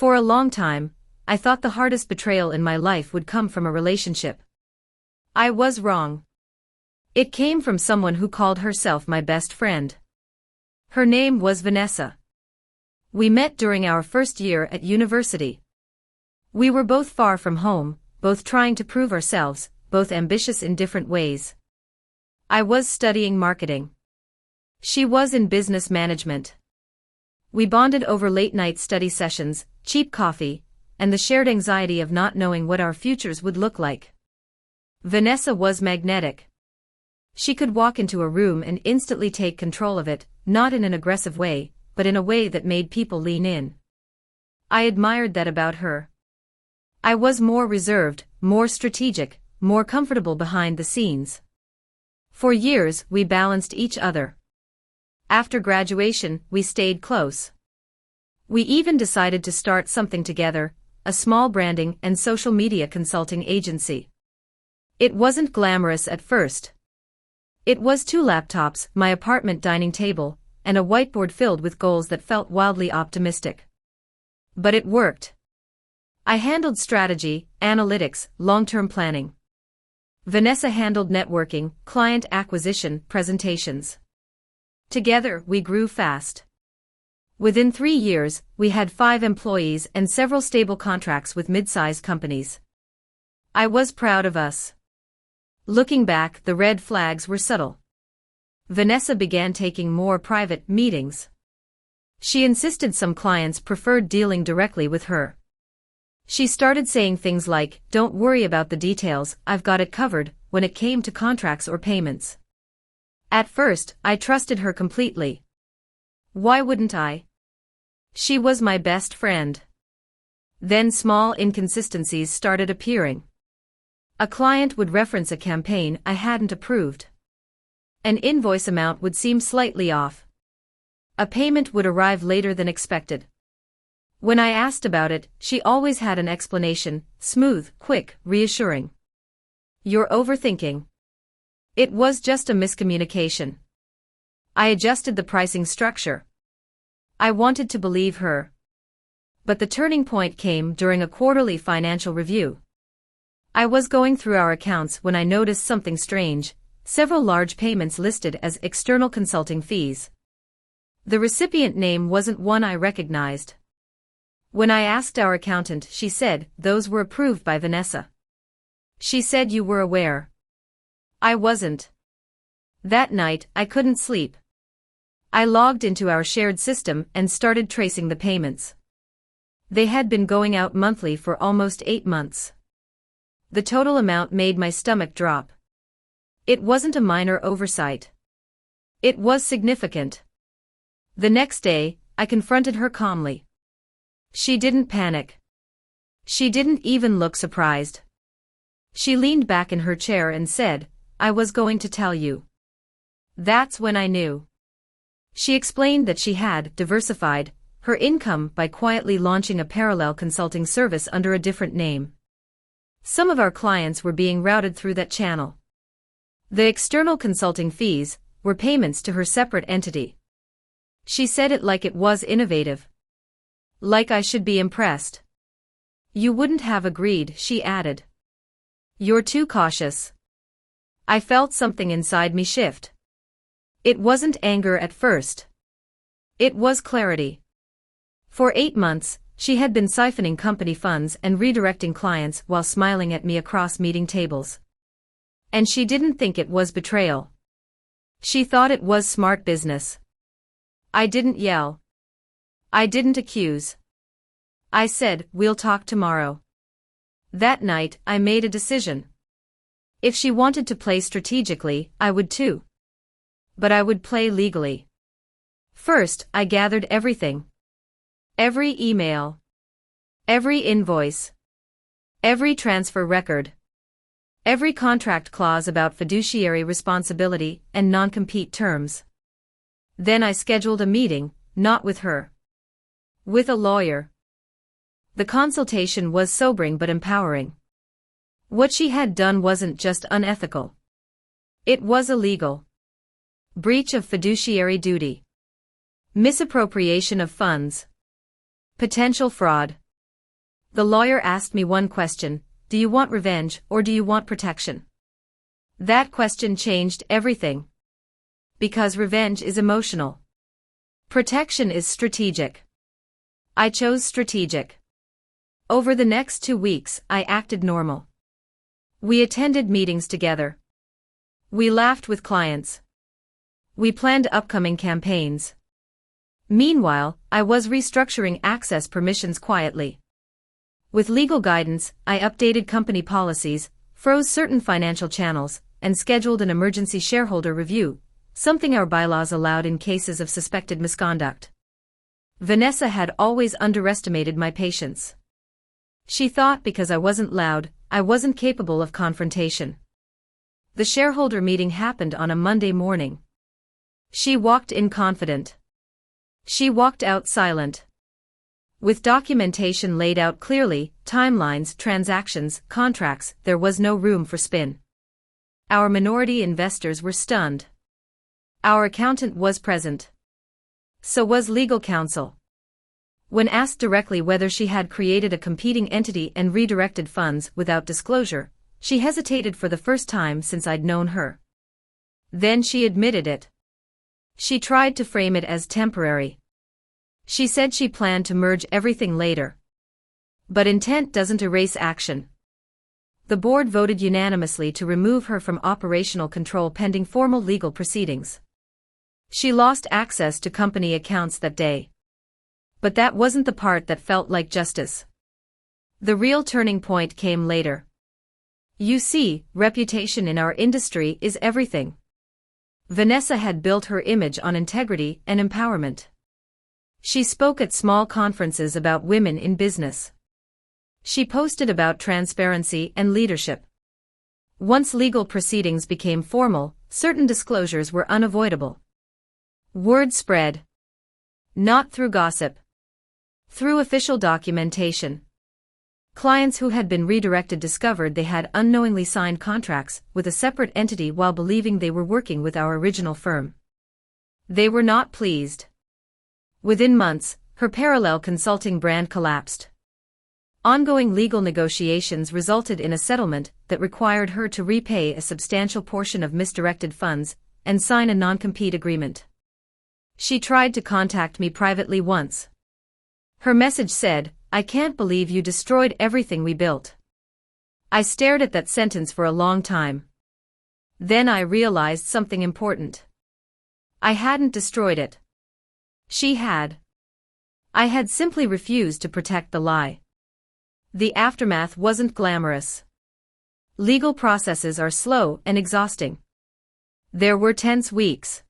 For a long time, I thought the hardest betrayal in my life would come from a relationship. I was wrong. It came from someone who called herself my best friend. Her name was Vanessa. We met during our first year at university. We were both far from home, both trying to prove ourselves, both ambitious in different ways. I was studying marketing. She was in business management. We bonded over late-night study sessions, cheap coffee, and the shared anxiety of not knowing what our futures would look like. Vanessa was magnetic. She could walk into a room and instantly take control of it, not in an aggressive way, but in a way that made people lean in. I admired that about her. I was more reserved, more strategic, more comfortable behind the scenes. For years, we balanced each other. After graduation, we stayed close. We even decided to start something together, a small branding and social media consulting agency. It wasn't glamorous at first. It was 2 laptops, my apartment dining table, and a whiteboard filled with goals that felt wildly optimistic. But it worked. I handled strategy, analytics, long-term planning. Vanessa handled networking, client acquisition, presentations. Together, we grew fast. Within 3 years, we had 5 employees and several stable contracts with mid-sized companies. I was proud of us. Looking back, the red flags were subtle. Vanessa began taking more private meetings. She insisted some clients preferred dealing directly with her. She started saying things like, "Don't worry about the details, I've got it covered," when it came to contracts or payments. At first, I trusted her completely. Why wouldn't I? She was my best friend. Then small inconsistencies started appearing. A client would reference a campaign I hadn't approved. An invoice amount would seem slightly off. A payment would arrive later than expected. When I asked about it, she always had an explanation, smooth, quick, reassuring. "You're overthinking. It was just a miscommunication." I adjusted the pricing structure. I wanted to believe her. But the turning point came during a quarterly financial review. I was going through our accounts when I noticed something strange, several large payments listed as external consulting fees. The recipient name wasn't one I recognized. When I asked our accountant, she said those were approved by Vanessa. She said you were aware. I wasn't. That night, I couldn't sleep. I logged into our shared system and started tracing the payments. They had been going out monthly for almost 8 months. The total amount made my stomach drop. It wasn't a minor oversight. It was significant. The next day, I confronted her calmly. She didn't panic. She didn't even look surprised. She leaned back in her chair and said, "I was going to tell you." That's when I knew. She explained that she had diversified her income by quietly launching a parallel consulting service under a different name. Some of our clients were being routed through that channel. The external consulting fees were payments to her separate entity. She said it like it was innovative. Like I should be impressed. "You wouldn't have agreed," she added. "You're too cautious." I felt something inside me shift. It wasn't anger at first. It was clarity. For 8 months, she had been siphoning company funds and redirecting clients while smiling at me across meeting tables. And she didn't think it was betrayal. She thought it was smart business. I didn't yell. I didn't accuse. I said, "We'll talk tomorrow." That night, I made a decision. If she wanted to play strategically, I would too. But I would play legally. First, I gathered everything. Every email. Every invoice. Every transfer record. Every contract clause about fiduciary responsibility and non-compete terms. Then I scheduled a meeting, not with her. With a lawyer. The consultation was sobering but empowering. What she had done wasn't just unethical. It was illegal. Breach of fiduciary duty. Misappropriation of funds. Potential fraud. The lawyer asked me one question: do you want revenge or do you want protection? That question changed everything. Because revenge is emotional. Protection is strategic. I chose strategic. Over the next 2 weeks, I acted normal. We attended meetings together. We laughed with clients. We planned upcoming campaigns. Meanwhile, I was restructuring access permissions quietly. With legal guidance, I updated company policies, froze certain financial channels, and scheduled an emergency shareholder review, something our bylaws allowed in cases of suspected misconduct. Vanessa had always underestimated my patience. She thought because I wasn't loud, I wasn't capable of confrontation. The shareholder meeting happened on a Monday morning. She walked in confident. She walked out silent. With documentation laid out clearly, timelines, transactions, contracts, there was no room for spin. Our minority investors were stunned. Our accountant was present. So was legal counsel. When asked directly whether she had created a competing entity and redirected funds without disclosure, she hesitated for the first time since I'd known her. Then she admitted it. She tried to frame it as temporary. She said she planned to merge everything later. But intent doesn't erase action. The board voted unanimously to remove her from operational control pending formal legal proceedings. She lost access to company accounts that day. But that wasn't the part that felt like justice. The real turning point came later. You see, reputation in our industry is everything. Vanessa had built her image on integrity and empowerment. She spoke at small conferences about women in business. She posted about transparency and leadership. Once legal proceedings became formal, certain disclosures were unavoidable. Word spread. Not through gossip. Through official documentation. Clients who had been redirected discovered they had unknowingly signed contracts with a separate entity while believing they were working with our original firm. They were not pleased. Within months, her parallel consulting brand collapsed. Ongoing legal negotiations resulted in a settlement that required her to repay a substantial portion of misdirected funds and sign a non-compete agreement. She tried to contact me privately once. Her message said, "I can't believe you destroyed everything we built." I stared at that sentence for a long time. Then I realized something important. I hadn't destroyed it. She had. I had simply refused to protect the lie. The aftermath wasn't glamorous. Legal processes are slow and exhausting. There were tense weeks.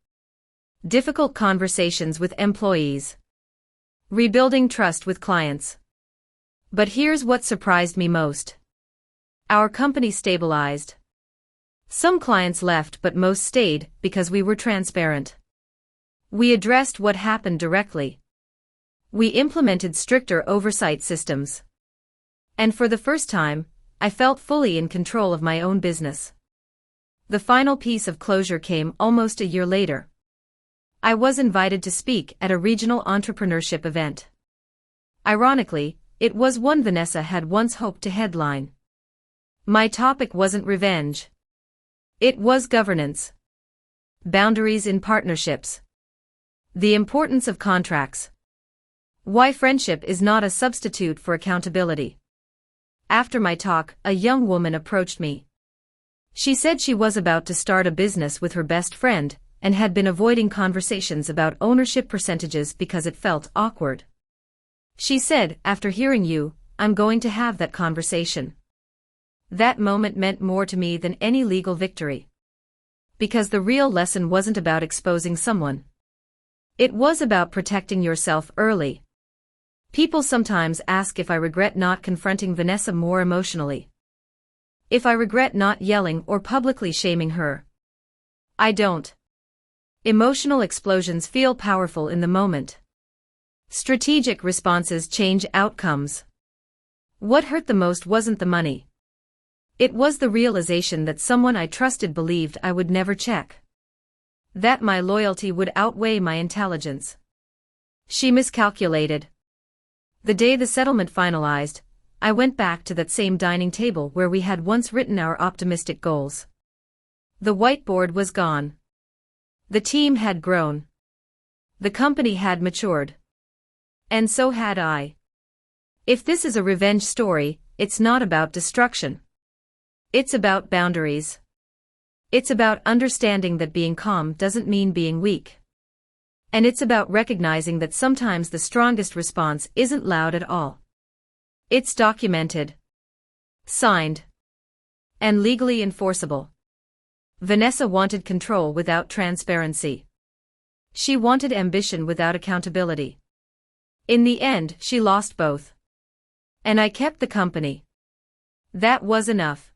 Difficult conversations with employees. Rebuilding trust with clients. But here's what surprised me most. Our company stabilized. Some clients left but most stayed because we were transparent. We addressed what happened directly. We implemented stricter oversight systems. And for the first time, I felt fully in control of my own business. The final piece of closure came almost a year later. I was invited to speak at a regional entrepreneurship event. Ironically, it was one Vanessa had once hoped to headline. My topic wasn't revenge. It was governance. Boundaries in partnerships. The importance of contracts. Why friendship is not a substitute for accountability. After my talk, a young woman approached me. She said she was about to start a business with her best friend and had been avoiding conversations about ownership percentages because it felt awkward. She said, "After hearing you, I'm going to have that conversation." That moment meant more to me than any legal victory. Because the real lesson wasn't about exposing someone. It was about protecting yourself early. People sometimes ask if I regret not confronting Vanessa more emotionally. If I regret not yelling or publicly shaming her. I don't. Emotional explosions feel powerful in the moment. Strategic responses change outcomes. What hurt the most wasn't the money. It was the realization that someone I trusted believed I would never check. That my loyalty would outweigh my intelligence. She miscalculated. The day the settlement finalized, I went back to that same dining table where we had once written our optimistic goals. The whiteboard was gone. The team had grown. The company had matured. And so had I. If this is a revenge story, it's not about destruction. It's about boundaries. It's about understanding that being calm doesn't mean being weak. And it's about recognizing that sometimes the strongest response isn't loud at all. It's documented, signed, and legally enforceable. Vanessa wanted control without transparency. She wanted ambition without accountability. In the end, she lost both. And I kept the company. That was enough.